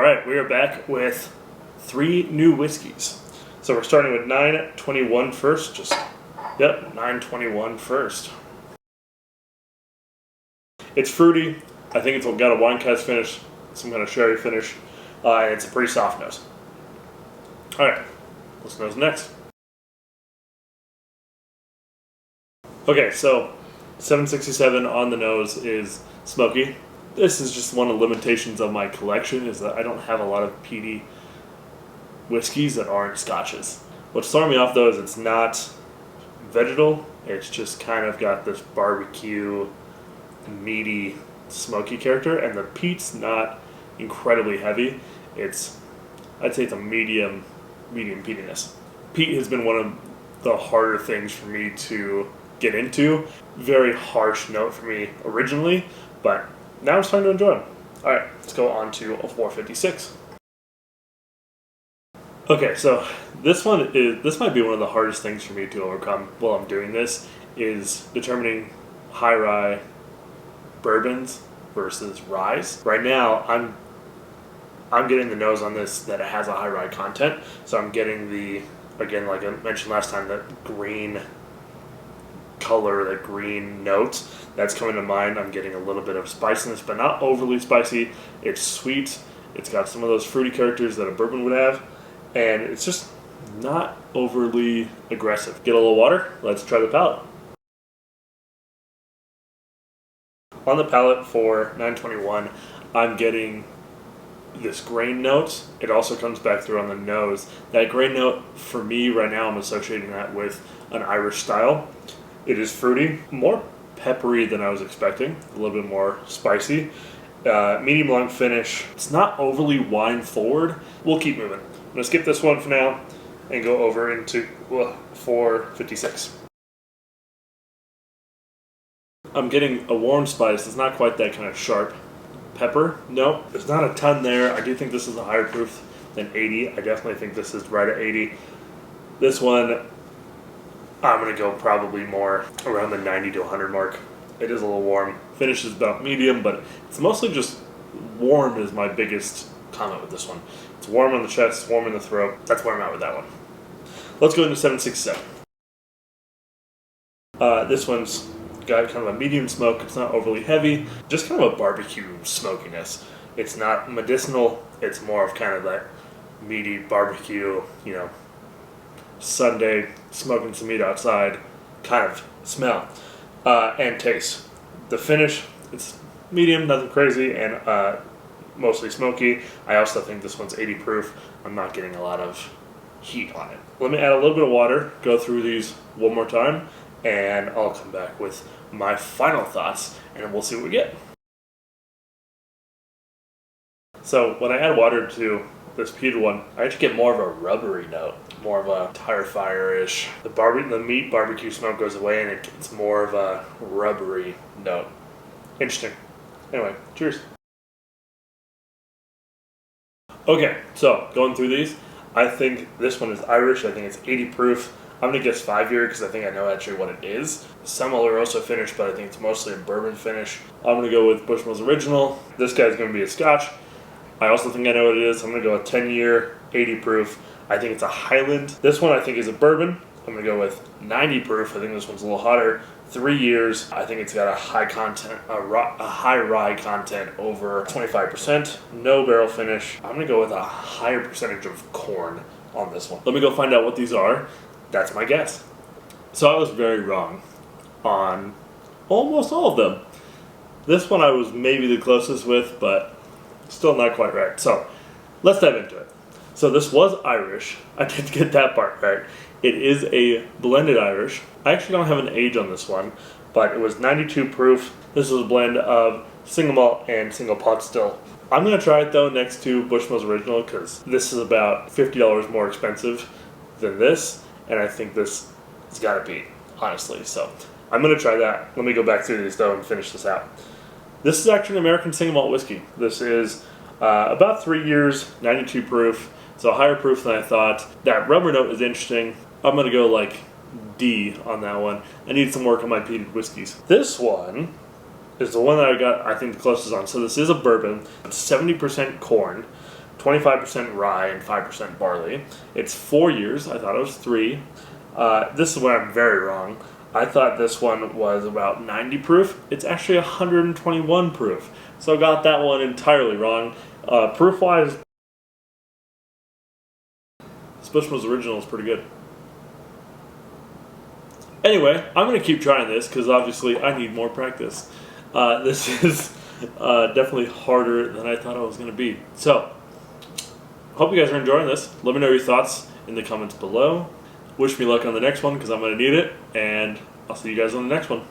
Alright, we are back with 3 new whiskeys. So we're starting with 921 first. 921 first. It's fruity. I think it's got a wine cast finish, some kind of sherry finish, and it's a pretty soft nose. Alright, let's nose next. Okay, so 767 on the nose is smoky. This is just one of the limitations of my collection, is that I don't have a lot of peaty whiskeys that aren't scotches. What's throwing me off though is it's not vegetal, it's just kind of got this barbecue, meaty, smoky character, and the peat's not incredibly heavy. I'd say it's a medium peatiness. Peat has been one of the harder things for me to get into. Very harsh note for me originally, but now I'm starting to enjoy them. Alright, let's go on to a 456. Okay, so this might be one of the hardest things for me to overcome while I'm doing this, is determining high rye bourbons versus ryes. Right now, I'm getting the nose on this that it has a high rye content, so I'm getting the, again, like I mentioned last time, that green color, that green note that's coming to mind. I'm getting a little bit of spiciness, but not overly spicy. It's sweet. It's got some of those fruity characters that a bourbon would have, and it's just not overly aggressive. Get a little water. Let's try the palate. On the palate for 921, I'm getting this grain note. It also comes back through on the nose. That grain note, for me right now, I'm associating that with an Irish style. It is fruity, more peppery than I was expecting, a little bit more spicy. Medium long finish. It's not overly wine forward. We'll keep moving. I'm going to skip this one for now and go over into 456. I'm getting a warm spice. It's not quite that kind of sharp pepper. No, there's not a ton there. I do think this is a higher proof than 80. I definitely think this is right at 80. This one, I'm going to go probably more around the 90 to 100 mark. It is a little warm. Finish is about medium, but it's mostly just warm is my biggest comment with this one. It's warm on the chest, warm in the throat. That's where I'm at with that one. Let's go into 767. This one's got kind of a medium smoke. It's not overly heavy. Just kind of a barbecue smokiness. It's not medicinal. It's more of kind of that meaty barbecue, Sunday, smoking some meat outside kind of smell and taste. The finish, it's medium, nothing crazy, and mostly smoky. I also think this one's 80 proof. I'm not getting a lot of heat on it. Let me add a little bit of water, go through these one more time, and I'll come back with my final thoughts, and we'll see what we get. So when I add water to this peated one, I actually get more of a rubbery note, more of a tire fire-ish. The meat barbecue smoke goes away, and it gets more of a rubbery note. Interesting. Anyway, cheers. Okay, so going through these, I think this one is Irish. I think it's 80 proof. I'm going to guess 5-year because I think I know actually what it is. Some Oloroso finish, but I think it's mostly a bourbon finish. I'm going to go with Bushmills Original. This guy's going to be a Scotch. I also think I know what it is. I'm going to go with 10-year, 80 proof. I think it's a Highland. This one I think is a bourbon. I'm going to go with 90 proof. I think this one's a little hotter. 3 years. I think it's got a high content, a high rye content, over 25%. No barrel finish. I'm going to go with a higher percentage of corn on this one. Let me go find out what these are. That's my guess. So I was very wrong on almost all of them. This one I was maybe the closest with, but still not quite right. So let's dive into it. So this was Irish. I did get that part right. It is a blended Irish. I actually don't have an age on this one, but it was 92 proof. This is a blend of single malt and single pot still. I'm going to try it though next to Bushmills Original because this is about $50 more expensive than this, and I think this has got to beat, honestly. So I'm going to try that. Let me go back through these though and finish this out. This is actually an American Single Malt whiskey. This is about 3 years, 92 proof, so higher proof than I thought. That rubber note is interesting. I'm going to go like D on that one. I need some work on my peated whiskeys. This one is the one that I got, I think, the closest on. So this is a bourbon. It's 70% corn, 25% rye and 5% barley. It's 4 years. I thought it was 3. This is where I'm very wrong. I thought this one was about 90 proof. It's actually 121 proof. So I got that one entirely wrong. Proof-wise, this Bushmills Original is pretty good. Anyway, I'm going to keep trying this because obviously I need more practice. This is definitely harder than I thought it was going to be. So, hope you guys are enjoying this. Let me know your thoughts in the comments below. Wish me luck on the next one because I'm going to need it. And I'll see you guys on the next one.